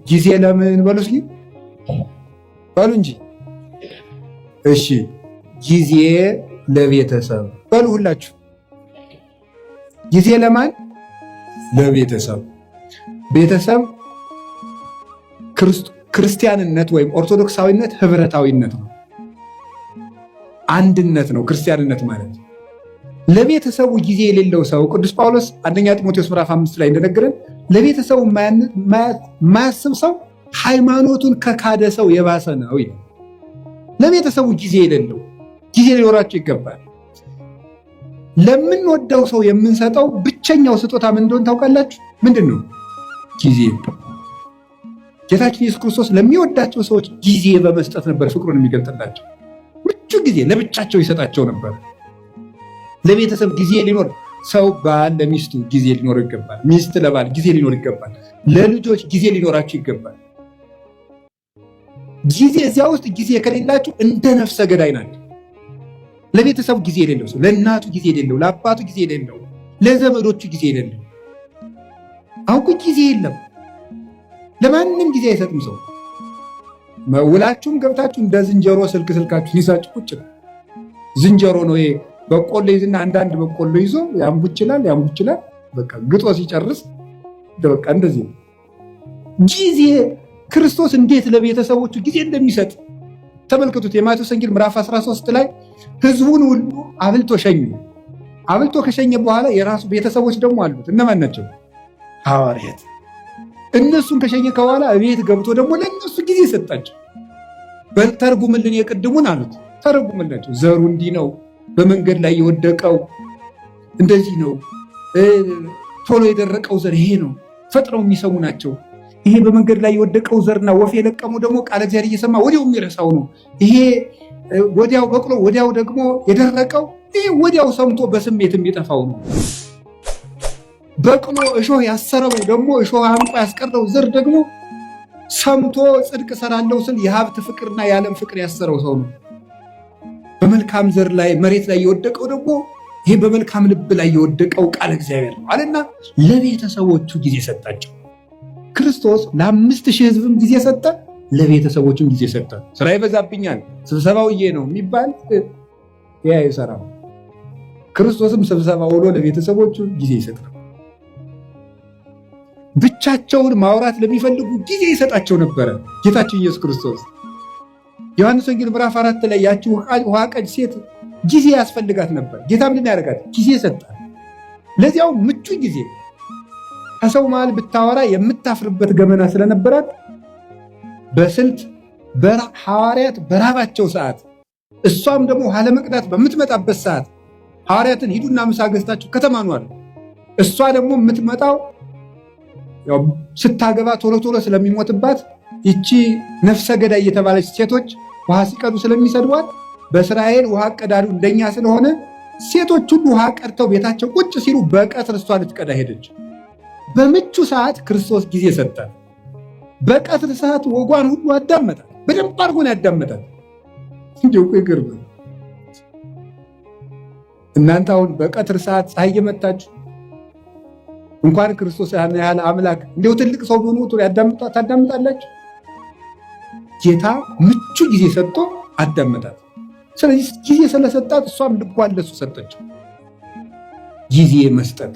ጊዜ ለምን በሉ እስኪ በሉ እንጂ። እሺ ጊዜ ለቤተሰብ በሉ ሁላችሁ። ጊዜ ለማን? ለቤተሰብ። ቤተሰብ ክርስቲያንነት ወይም ኦርቶዶክሳዊነት ህብረታዊነት ነው፣ አንድነት ነው ክርስቲያንነት ማለት። ለቤተሰቡ ጊዜ የሌለው ሰው ቅዱስ ጳውሎስ አንደኛ ጢሞቴዎስ ምዕራፍ 5 ላይ እንደነገረን ለቤተሰቡ የማያስብ ሰው ሃይማኖቱን ከካደ ሰው የባሰ ነው ይላል። ለቤተሰቡ ጊዜ የሌለው፣ ጊዜ ሊኖራቸው ይገባል። ለምንወደው ሰው የምንሰጠው ብቸኛው ስጦታ ምን እንደሆነ ታውቃላችሁ? ምንድን ነው? ጊዜ። ጌታችን ኢየሱስ ክርስቶስ ለሚወዳቸው ሰዎች ጊዜ በመስጠት ነበር ፍቅሩን የሚገልጥላቸው። ምቹ ጊዜ ለብቻቸው ይሰጣቸው ነበር። ለቤተሰብ ጊዜ ሊኖር ሰው ባል ለሚስቱ ጊዜ ሊኖር ይገባል። ሚስት ለባል ጊዜ ሊኖር ይገባል። ለልጆች ጊዜ ሊኖራቸው ይገባል። ጊዜ እዚያ ውስጥ ጊዜ ከሌላችሁ እንደ ነፍሰ ገዳይ ናቸው። ለቤተሰቡ ጊዜ የሌለው ሰው፣ ለእናቱ ጊዜ የሌለው፣ ለአባቱ ጊዜ የሌለው፣ ለዘመዶቹ ጊዜ የሌለው። አሁን ጊዜ የለም፣ ለማንም ጊዜ አይሰጥም ሰው። ውላችሁም ገብታችሁ እንደ ዝንጀሮ ስልካችሁን ይዛችሁ ቁጭ ነው። ዝንጀሮ ነው ይሄ። በቆሎ ይዝና አንዳንድ በቆሎ ይዞ ያምቡ ይችላል። በቃ ግጦ ሲጨርስ በቃ እንደዚህ ነው። ጊዜ ክርስቶስ እንዴት ለቤተሰቦቹ ጊዜ እንደሚሰጥ ተመልከቱት። የማቴዎስ ወንጌል ምዕራፍ 13 ላይ ህዝቡን ሁሉ አብልቶ ሸኘ። አብልቶ ከሸኘ በኋላ የራሱ ቤተሰቦች ደግሞ አሉት። እነማን ናቸው? ሐዋርያት። እነሱን ከሸኘ ከኋላ ቤት ገብቶ ደግሞ ለእነሱ ጊዜ ሰጣቸው። ተርጉምልን የቅድሙን አሉት። ተረጉምላቸው። ዘሩ እንዲህ ነው፣ በመንገድ ላይ የወደቀው እንደዚህ ነው፣ ቶሎ የደረቀው ዘር ይሄ ነው፣ ፈጥነው የሚሰሙ ናቸው። ይሄ በመንገድ ላይ የወደቀው ዘርና ወፍ የለቀመው ደግሞ ቃለ እግዚአብሔር እየሰማ ወዲያው የሚረሳው ነው። ይሄ ወዲያው በቅሎ ወዲያው ደግሞ የደረቀው ይሄ ወዲያው ሰምቶ በስሜት የሚጠፋው ነው። በቅሎ እሾህ ያሰረው ደግሞ እሾህ አንቆ ያስቀረው ዘር ደግሞ ሰምቶ ጽድቅ እሰራለሁ ስል የሀብት ፍቅርና የዓለም ፍቅር ያሰረው ሰው ነው። በመልካም ዘር ላይ መሬት ላይ የወደቀው ደግሞ ይሄ በመልካም ልብ ላይ የወደቀው ቃለ እግዚአብሔር ነው አለና ለቤተሰቦቹ ጊዜ ሰጣቸው። ክርስቶስ ለ5000 ህዝብም ጊዜ ሰጠ፣ ለቤተሰቦቹም ጊዜ ሰጠ። ስራ ይበዛብኛል ስብሰባውዬ ነው የሚባል ያ ይሰራው። ክርስቶስም ስብሰባ ውሎ ለቤተሰቦቹ ጊዜ ይሰጣል። ብቻቸውን ማውራት ለሚፈልጉ ጊዜ ይሰጣቸው ነበረ ጌታችን ኢየሱስ ክርስቶስ። ዮሐንስ ወንጌል ምዕራፍ 4 ላይ ያቺ ውሃ ቀጅ ሴት ጊዜ ያስፈልጋት ነበር። ጌታ ምን ያደርጋት? ጊዜ ሰጣት። ለዚያው ምቹ ጊዜ። ከሰው መሃል ብታወራ የምታፍርበት ገመና ስለነበራት በስልት ሐዋርያት በራባቸው ሰዓት፣ እሷም ደግሞ ውሃ ለመቅዳት በምትመጣበት ሰዓት ሐዋርያትን ሂዱና ምሳ ገዝታችሁ ከተማ ኑ አለ። እሷ ደግሞ የምትመጣው ስታገባ ቶሎ ቶሎ ስለሚሞትባት ይቺ ነፍሰ ገዳይ የተባለች ሴቶች ውሃ ሲቀዱ ስለሚሰድቧት በእስራኤል ውሃ ቀዳዱ እንደኛ ስለሆነ ሴቶች ሁሉ ውሃ ቀድተው ቤታቸው ቁጭ ሲሉ በቀትር እሷ ልትቀዳ ሄደች። በምቹ ሰዓት ክርስቶስ ጊዜ ሰጣት። በቀትር ሰዓት ወጓን ሁሉ አዳመጣት። በደንብ አድርጎ ነው ያዳመጣት። እንዲሁ ይገርም። እናንተ አሁን በቀትር ሰዓት ፀሐይ እየመታችሁ እንኳን ክርስቶስ ያህል አምላክ እንዲሁ ትልቅ ሰው ሆኖ ታዳምጣላችሁ። ጌታ ምቹ ጊዜ ሰጥቶ አዳመጣት። ስለዚህ ጊዜ ስለሰጣት እሷም ልቧን ለሱ ሰጠችው። ጊዜ መስጠት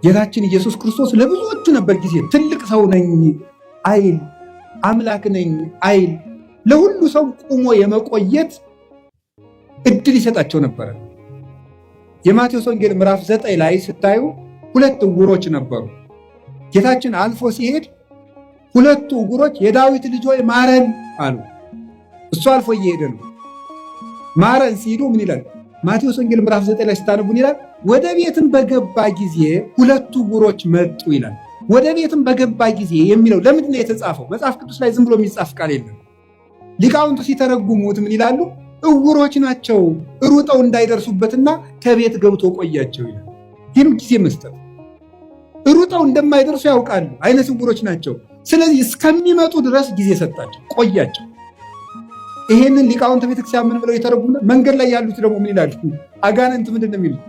ጌታችን ኢየሱስ ክርስቶስ ለብዙዎቹ ነበር ጊዜ። ትልቅ ሰው ነኝ አይል፣ አምላክ ነኝ አይል፣ ለሁሉ ሰው ቁሞ የመቆየት እድል ይሰጣቸው ነበረ። የማቴዎስ ወንጌል ምዕራፍ 9 ላይ ስታዩ 2 ዕውሮች ነበሩ። ጌታችን አልፎ ሲሄድ 2 ዕውሮች የዳዊት ልጅ ሆይ ማረን አሉ። እሱ አልፎ እየሄደ ነው። ማረን ሲሉ ምን ይላል? ማቴዎስ ወንጌል ምዕራፍ 9 ላይ ስታነቡን ይላል ወደ ቤትም በገባ ጊዜ 2 ዕውሮች መጡ ይላል። ወደ ቤትም በገባ ጊዜ የሚለው ለምንድን ነው የተጻፈው? መጽሐፍ ቅዱስ ላይ ዝም ብሎ የሚጻፍ ቃል የለም። ሊቃውንቱ ሲተረጉሙት ምን ይላሉ? ዕውሮች ናቸው ሩጠው እንዳይደርሱበትና ከቤት ገብቶ ቆያቸው ይላል። ይህም ጊዜ መስጠት። ሩጠው እንደማይደርሱ ያውቃሉ፣ አይነ ስውሮች ናቸው። ስለዚህ እስከሚመጡ ድረስ ጊዜ ሰጣቸው፣ ቆያቸው። ይሄንን ሊቃውንተ ቤተክርስቲያን ምን ብለው የተረጉሙ። መንገድ ላይ ያሉት ደግሞ ምን ይላሉ? አጋንንት ምንድን ነው የሚሉት?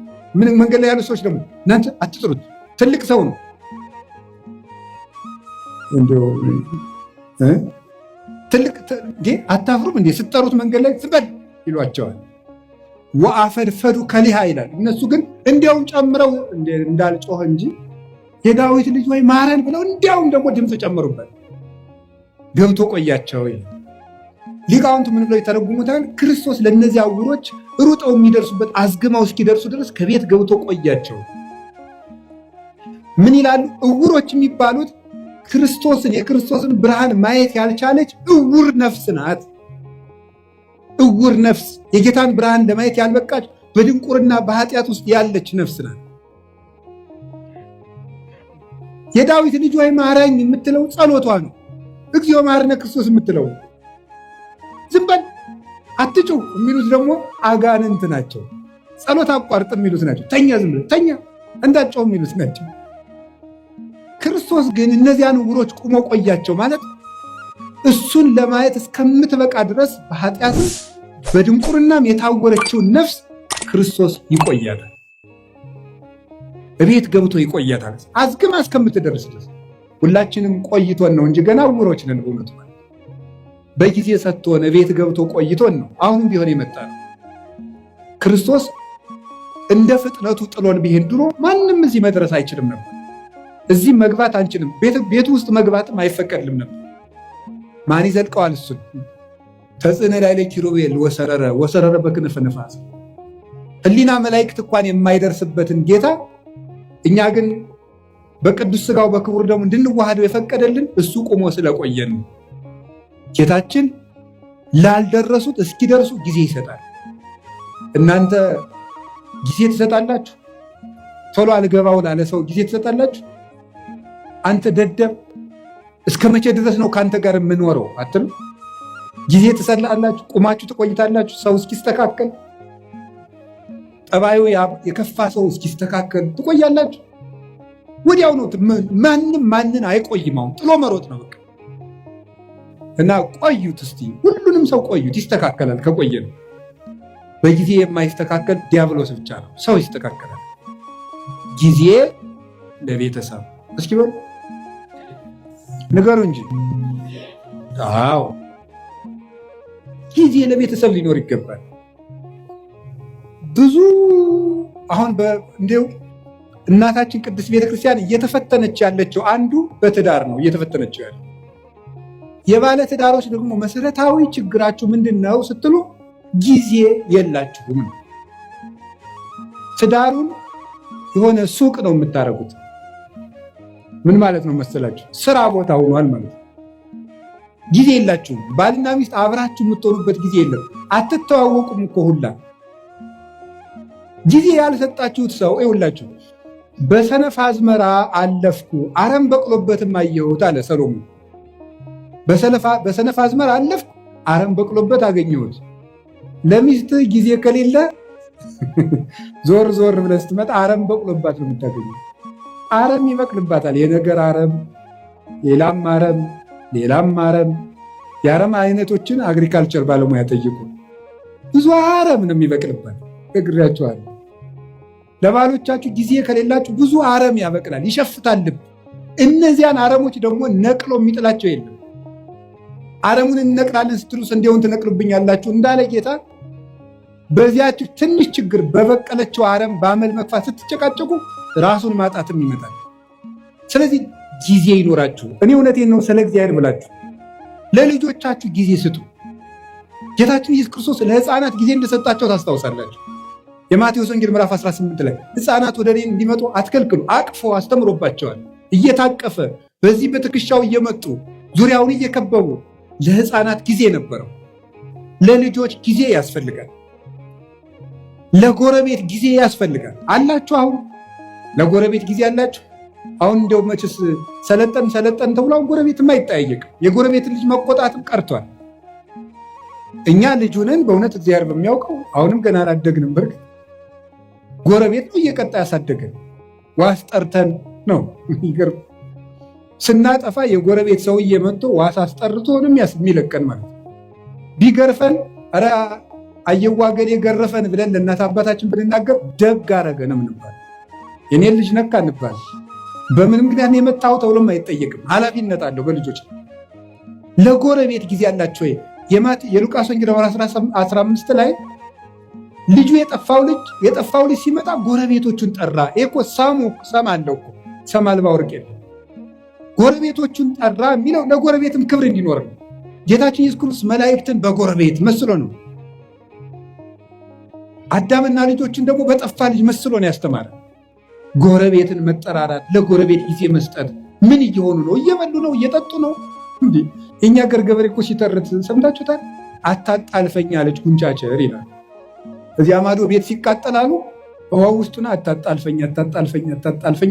መንገድ ላይ ያሉት ሰዎች ደግሞ እናንተ አትጥሩት፣ ትልቅ ሰው ነው፣ እንደው ትልቅ አታፍሩም እንዴ? ስትጠሩት መንገድ ላይ ዝበል ይሏቸዋል። ወአፈድፈዱ ከሊሃ ይላል። እነሱ ግን እንዲያውም ጨምረው እንዳልጮህ እንጂ የዳዊት ልጅ ወይ ማረን ብለው እንዲያውም ደግሞ ድምፅ ጨምሩበት። ገብቶ ቆያቸው ይላል። ሊቃውንቱ ምን ብለው ይተረጉሙታል? ክርስቶስ ለእነዚህ ዕውሮች ሩጠው የሚደርሱበት አዝግማው እስኪደርሱ ድረስ ከቤት ገብቶ ቆያቸው። ምን ይላሉ? ዕውሮች የሚባሉት የክርስቶስን ብርሃን ማየት ያልቻለች ዕውር ነፍስ ናት። ዕውር ነፍስ የጌታን ብርሃን ለማየት ያልበቃች በድንቁርና በኃጢአት ውስጥ ያለች ነፍስ ናት። የዳዊት ልጅ ወይ ማረኝ የምትለው ጸሎቷ ነው። እግዚኦ መሐረነ ክርስቶስ የምትለው ዝም በል አትጩህ የሚሉት ደግሞ አጋንንት ናቸው። ጸሎት አቋርጥ የሚሉት ናቸው። ተኛ፣ ዝም ብለህ ተኛ እንዳትጮህ የሚሉት ናቸው። ክርስቶስ ግን እነዚያን ዕውሮች ቁሞ ቆያቸው ማለት እሱን ለማየት እስከምትበቃ ድረስ በኃጢአት በድንቁርናም የታወረችውን ነፍስ ክርስቶስ ይቆያታል። እቤት ገብቶ ይቆያታል አዝግማ እስከምትደርስ ድረስ። ሁላችንም ቆይቶን ነው እንጂ ገና ዕውሮች ነን። በእውነቱ በጊዜ ሰጥቶን እቤት ገብቶ ቆይቶን ነው አሁንም ቢሆን የመጣ ነው። ክርስቶስ እንደ ፍጥነቱ ጥሎን ቢሄድ ድሮ ማንም እዚህ መድረስ አይችልም ነበር። እዚህ መግባት አንችልም። ቤቱ ውስጥ መግባትም አይፈቀድልም ነበር። ማን ይዘልቀዋል? እሱን ተጽዕነ ላዕለ ኪሩቤል ወሰረረ በክንፈ ነፋስ። ሕሊና መላእክት እንኳን የማይደርስበትን ጌታ እኛ ግን በቅዱስ ሥጋው በክቡር ደሙ እንድንዋሃደው የፈቀደልን እሱ ቆሞ ስለቆየን ነው። ጌታችን ላልደረሱት እስኪደርሱ ጊዜ ይሰጣል። እናንተ ጊዜ ትሰጣላችሁ? ቶሎ አልገባው ላለ ሰው ጊዜ ትሰጣላችሁ? አንተ ደደብ እስከ መቼ ድረስ ነው ከአንተ ጋር የምንኖረው አትሉ? ጊዜ ትሰጣላችሁ? ቁማችሁ ትቆይታላችሁ? ሰው እስኪስተካከል፣ ጠባዩ የከፋ ሰው እስኪስተካከል ትቆያላችሁ? ወዲያው ነው። ማንን አይቆይም። አሁን ጥሎ መሮጥ ነው በቃ። እና ቆዩት እስቲ፣ ሁሉንም ሰው ቆዩት፣ ይስተካከላል። ከቆየ ነው። በጊዜ የማይስተካከል ዲያብሎስ ብቻ ነው። ሰው ይስተካከላል። ጊዜ ለቤተሰብ እስኪ በሉ ንገሩ እንጂ። አዎ ጊዜ ለቤተሰብ ሊኖር ይገባል። ብዙ አሁን እንዲሁ እናታችን ቅድስት ቤተክርስቲያን እየተፈተነች ያለችው አንዱ በትዳር ነው እየተፈተነች ያለ። የባለ ትዳሮች ደግሞ መሰረታዊ ችግራችሁ ምንድን ነው ስትሉ ጊዜ የላችሁም ነው። ትዳሩን የሆነ ሱቅ ነው የምታደርጉት። ምን ማለት ነው መሰላችሁ? ስራ ቦታ ሆኗል ማለት ነው። ጊዜ የላችሁም። ባልና ሚስት አብራችሁ የምትሆኑበት ጊዜ የለም። አትተዋወቁም እኮ ሁላ። ጊዜ ያልሰጣችሁት ሰው ይኸውላችሁ፣ በሰነፍ አዝመራ አለፍኩ አረም በቅሎበትም አየሁት አለ ሰሎሞን። በሰነፍ አዝመራ አለፍኩ አረም በቅሎበት አገኘሁት። ለሚስት ጊዜ ከሌለ ዞር ዞር ብለህ ስትመጣ አረም በቅሎባት ነው የምታገኘው። አረም ይበቅልባታል። የነገር አረም፣ ሌላም አረም፣ ሌላም አረም። የአረም አይነቶችን አግሪካልቸር ባለሙያ ጠይቁ። ብዙ አረም ነው የሚበቅልባት። እግሬያቸዋለሁ። ለባሎቻችሁ ጊዜ ከሌላችሁ ብዙ አረም ያበቅላል፣ ይሸፍታል ልብ። እነዚያን አረሞች ደግሞ ነቅሎ የሚጥላቸው የለም። አረሙን እንነቅላለን ስትሉ ስንዴውን ትነቅሉብኛላችሁ እንዳለ ጌታ በዚያችሁ ትንሽ ችግር በበቀለችው አረም በአመል መግፋት ስትጨቃጨቁ ራሱን ማጣትም ይመጣል። ስለዚህ ጊዜ ይኖራችሁ። እኔ እውነቴን ነው ስለ እግዚአብሔር ብላችሁ ለልጆቻችሁ ጊዜ ስጡ። ጌታችን ኢየሱስ ክርስቶስ ለሕፃናት ጊዜ እንደሰጣቸው ታስታውሳላችሁ። የማቴዎስ ወንጌል ምዕራፍ 18 ላይ ሕፃናት ወደ እኔ እንዲመጡ አትከልክሉ፣ አቅፎ አስተምሮባቸዋል። እየታቀፈ በዚህ በትከሻው እየመጡ ዙሪያውን እየከበቡ ለሕፃናት ጊዜ ነበረው። ለልጆች ጊዜ ያስፈልጋል። ለጎረቤት ጊዜ ያስፈልጋል። አላችሁ? አሁን ለጎረቤት ጊዜ አላችሁ? አሁን እንደው መችስ ሰለጠን ተብሎ አሁን ጎረቤትም አይጠያየቅም። የጎረቤት ልጅ መቆጣትም ቀርቷል። እኛ ልጅ ሆነን በእውነት እግዚአብሔር በሚያውቀው አሁንም ገና አላደግንም። በርግጥ ጎረቤት ነው እየቀጣ ያሳደገን። ዋስ ጠርተን ነው ይገርም። ስናጠፋ የጎረቤት ሰውዬ መጥቶ ዋስ አስጠርቶ ነው የሚለቀን ማለት ቢገርፈን ኧረ አየዋገሌ ገረፈን ብለን ለእናት አባታችን ብንናገር ደግ አረገ ነው ምንባል። የኔን ልጅ ነካ እንባል። በምን ምክንያት ነው የመጣው ተብሎም አይጠየቅም። ኃላፊነት አለው በልጆች። ለጎረቤት ጊዜ አላቸው ወይ? የሉቃስ ወንጌል 15 ላይ ልጁ የጠፋው ልጅ ሲመጣ ጎረቤቶቹን ጠራ። ይሄ እኮ ሰም አለው እኮ ሰም አልባ ወርቅ የለም። ጎረቤቶቹን ጠራ የሚለው ለጎረቤትም ክብር እንዲኖር ነው። ጌታችን ኢየሱስ ክርስቶስ መላእክትን በጎረቤት መስሎ ነው። አዳምና ልጆችን ደግሞ በጠፋ ልጅ መስሎ ነው ያስተማረ። ጎረቤትን መጠራራት፣ ለጎረቤት ጊዜ መስጠት። ምን እየሆኑ ነው? እየበሉ ነው? እየጠጡ ነው? እንዴ የኛ ገር ገበሬ እኮ ሲተርት ሰምታችሁታል? አታጣልፈኝ አለች ጉንጫቸር ይላል። እዚያ ማዶ ቤት ሲቃጠላሉ ውሃ ውስጡና አታጣልፈኝ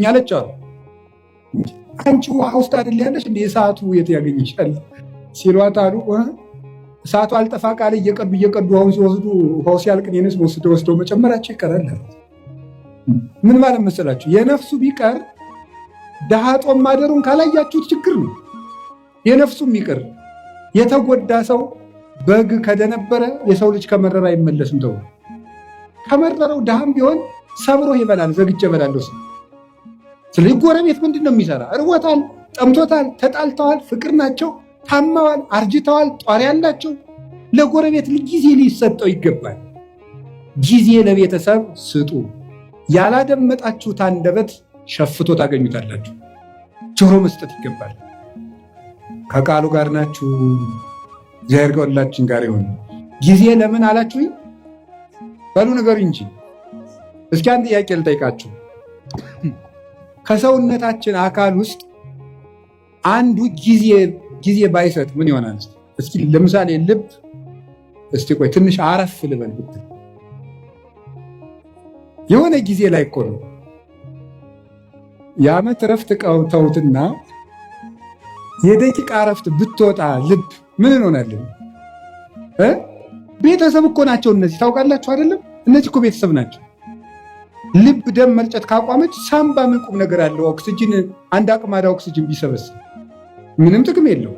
አለች አሉ። አንቺ ውሃ ውስጥ አይደል ያለሽ እንደ እሳቱ የት ያገኝሻል ሲሏት አሉ። እሳቱ አልጠፋ ቃል እየቀዱ ውሃውን ሲወስዱ ውሃው ሲያልቅ እኔንስ ወስደው መጨመራቸው ይቀራል። ምን ማለት መሰላችሁ? የነፍሱ ቢቀር ድሃ ጦም ማደሩን ካላያችሁት ችግር ነው። የነፍሱም ይቅር የተጎዳ ሰው በግ ከደነበረ የሰው ልጅ ከመረረ አይመለስም ተብሎ ከመረረው ድሃም ቢሆን ሰብሮ ይበላል። ዘግቼ እበላለሁ። ስለዚህ ጎረቤት ምንድን ነው የሚሰራ? እርቦታል፣ ጠምቶታል፣ ተጣልተዋል፣ ፍቅር ናቸው፣ ታማዋል፣ አርጅተዋል፣ ጧሪ ያላቸው። ለጎረቤት ጊዜ ሊሰጠው ይገባል። ጊዜ ለቤተሰብ ስጡ። ያላደመጣችሁት አንደበት ሸፍቶ ታገኙታላችሁ። ጆሮ መስጠት ይገባል። ከቃሉ ጋር ናችሁ። እግዚአብሔር ከሁላችን ጋር ይሁን። ጊዜ ለምን አላችሁኝ? በሉ ነገር እንጂ እስኪ አንድ ጥያቄ ልጠይቃችሁ። ከሰውነታችን አካል ውስጥ አንዱ ጊዜ ባይሰጥ ምን ይሆናል? እስኪ ለምሳሌ ልብ፣ እስቲ ቆይ ትንሽ አረፍ ልበል ብትል የሆነ ጊዜ ላይ እኮ ነው የዓመት እረፍት ተውትና የደቂቃ እረፍት ብትወጣ ልብ ምን እንሆናለን? ቤተሰብ እኮ ናቸው እነዚህ። ታውቃላችሁ አይደለም? እነዚህ እኮ ቤተሰብ ናቸው። ልብ ደም መርጨት ካቋመች ሳምባ ምን ቁም ነገር አለው? ኦክሲጅን አንድ አቅማዳ ኦክሲጅን ቢሰበስብ ምንም ጥቅም የለው።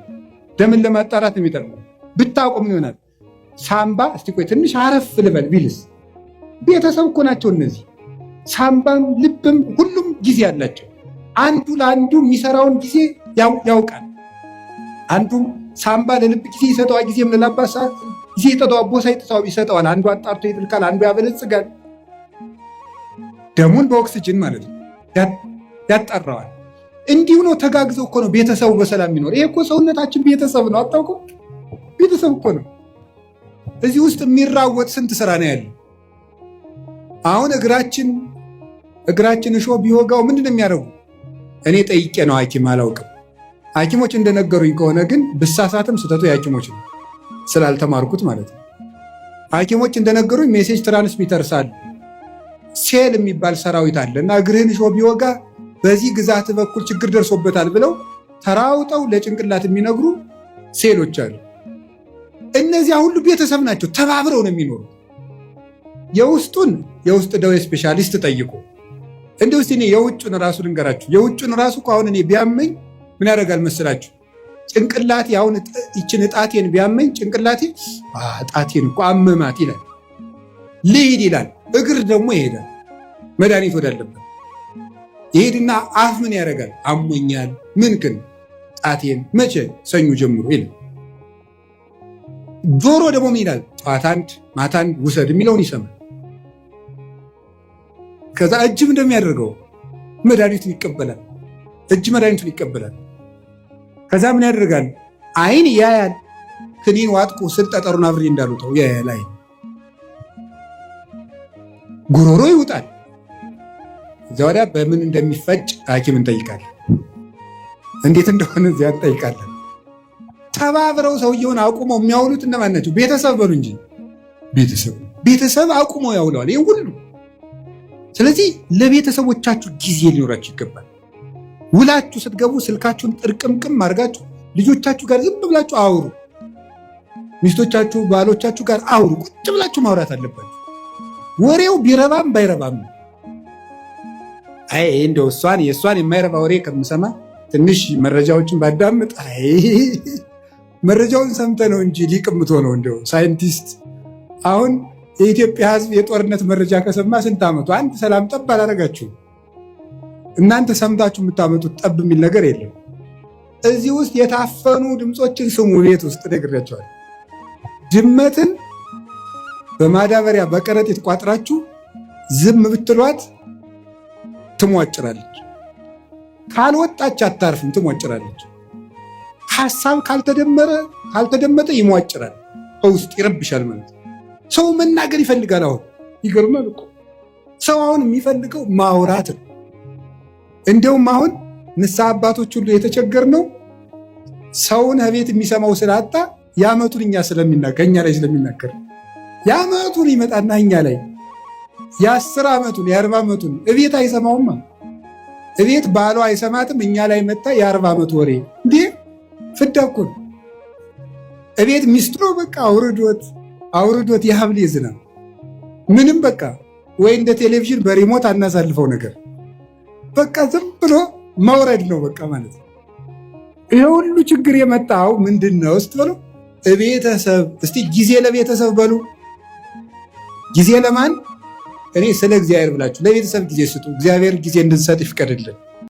ደምን ለማጣራት ነው የሚጠቅመው። ብታቆም ምን ይሆናል? ሳምባ እስቲ ቆይ ትንሽ አረፍ ልበል ቢልስ? ቤተሰብ እኮ ናቸው እነዚህ። ሳምባም ልብም ሁሉም ጊዜ አላቸው። አንዱ ለአንዱ የሚሰራውን ጊዜ ያውቃል። አንዱም ሳምባ ለልብ ጊዜ ይሰጠዋል፣ ጊዜም ለላባሳ ጊዜ ይጠጠዋል፣ ቦሳ ይሰጠዋል። አንዱ አጣርቶ ይጥልቃል፣ አንዱ ያበለጽጋል። ደሙን በኦክስጅን ማለት ነው ያጣራዋል። እንዲሁ ነው። ተጋግዘው እኮ ነው ቤተሰቡ በሰላም የሚኖር። ይሄ እኮ ሰውነታችን ቤተሰብ ነው። አታውቁም? ቤተሰብ እኮ ነው። እዚህ ውስጥ የሚራወጥ ስንት ስራ ነው ያለ። አሁን እግራችን እሾህ ቢወጋው ምንድን ነው የሚያደርጉ? እኔ ጠይቄ ነው ሐኪም አላውቅም። ሐኪሞች እንደነገሩኝ ከሆነ ግን ብሳሳትም ስህተቱ የሐኪሞች ነው ስላልተማርኩት ማለት ነው። ሐኪሞች እንደነገሩኝ ሜሴጅ ትራንስሚተርስ አለ፣ ሴል የሚባል ሰራዊት አለ እና እግርህን እሾህ ቢወጋ በዚህ ግዛት በኩል ችግር ደርሶበታል ብለው ተራውጠው ለጭንቅላት የሚነግሩ ሴሎች አሉ። እነዚያ ሁሉ ቤተሰብ ናቸው። ተባብረው ነው የሚኖሩ። የውስጥ ደዌ ስፔሻሊስት ጠይቁ። እንደው እስቲ እኔ የውጩን ራሱ ልንገራችሁ። የውጩን ራሱ አሁን እኔ ቢያመኝ ምን ያደርጋል መሰላችሁ? ጭንቅላቴ አሁን ይችን ጣቴን ቢያመኝ ጭንቅላቴ ጣቴን እኮ አመማት ይላል፣ ልሂድ ይላል። እግር ደግሞ ይሄዳል መድኃኒት ወዳለበት ይሄድና አፍ ምን ያደርጋል? አሞኛል ምንክን ጣቴን መቼ ሰኞ ጀምሮ ይላል። ጆሮ ደግሞ ምን ይላል? ጠዋት አንድ ማታ አንድ ውሰድ የሚለውን ይሰማል። ከዛ እጅም እንደሚያደርገው መድኃኒቱን ይቀበላል። እጅ መድኃኒቱን ይቀበላል። ከዛ ምን ያደርጋል? አይን ያያል። ክኒን ዋጥቁ ስል ጠጠሩን አብሬ እንዳሉተው ያያል። አይን ጉሮሮ ይውጣል። እዛ ወዲያ በምን እንደሚፈጭ ሐኪም እንጠይቃለን። እንዴት እንደሆነ እዚያ እንጠይቃለን። ተባብረው ሰውየውን አቁመው የሚያውሉት እነማን ናቸው? ቤተሰብ በሉ እንጂ ቤተሰብ አቁመው ያውለዋል ይህ ሁሉ። ስለዚህ ለቤተሰቦቻችሁ ጊዜ ሊኖራችሁ ይገባል። ውላችሁ ስትገቡ ስልካችሁን ጥርቅምቅም አድርጋችሁ ልጆቻችሁ ጋር ዝም ብላችሁ አውሩ። ሚስቶቻችሁ ባሎቻችሁ ጋር አውሩ። ቁጭ ብላችሁ ማውራት አለባችሁ። ወሬው ቢረባም ባይረባም እንደው የእሷን የማይረባ ወሬ ከምሰማ ትንሽ መረጃዎችን ባዳምጥ። መረጃውን ሰምተ ነው እንጂ ሊቅምቶ ነው እንደው ሳይንቲስት። አሁን የኢትዮጵያ ሕዝብ የጦርነት መረጃ ከሰማ ስንት ዓመቱ? አንድ ሰላም ጠብ አላረጋችሁ። እናንተ ሰምታችሁ የምታመጡት ጠብ የሚል ነገር የለም። እዚህ ውስጥ የታፈኑ ድምፆችን ስሙ። ቤት ውስጥ ነግሬያቸዋል። ድመትን በማዳበሪያ በከረጢት ቋጥራችሁ ዝም ብትሏት ትሟጭራለች። ካልወጣች አታርፍም፣ ትሟጭራለች። ሀሳብ ካልተደመጠ ይሟጭራል፣ በውስጥ ይረብሻል ማለት ነው። ሰው መናገር ይፈልጋል። አሁን ይገርማል እኮ ሰው አሁን የሚፈልገው ማውራት ነው። እንደውም አሁን ንስሐ አባቶች ሁሉ የተቸገርነው ሰውን ቤት የሚሰማው ስላጣ የዓመቱን ከእኛ ላይ ስለሚናገር የዓመቱን ይመጣና እኛ ላይ የ10 ዓመቱን የ40 ዓመቱን እቤት አይሰማውማ። እቤት ባሏ አይሰማትም፣ እኛ ላይ መጣ የ40 ዓመት ወሬ። እንዴ ፍዳ እኮ ነው። እቤት ሚስጥሮ በቃ አውርዶት የሀብል ዝናብ ምንም በቃ ወይ እንደ ቴሌቪዥን በሪሞት አናሳልፈው ነገር በቃ ዝም ብሎ መውረድ ነው በቃ ማለት ነው። ይሄ ሁሉ ችግር የመጣው ምንድን ነው ስትበሉ ቤተሰብ። እስቲ ጊዜ ለቤተሰብ በሉ። ጊዜ ለማን? እኔ ስለ እግዚአብሔር ብላችሁ ለቤተሰብ ጊዜ ስጡ። እግዚአብሔር ጊዜ እንድንሰጥ ይፍቀድልን።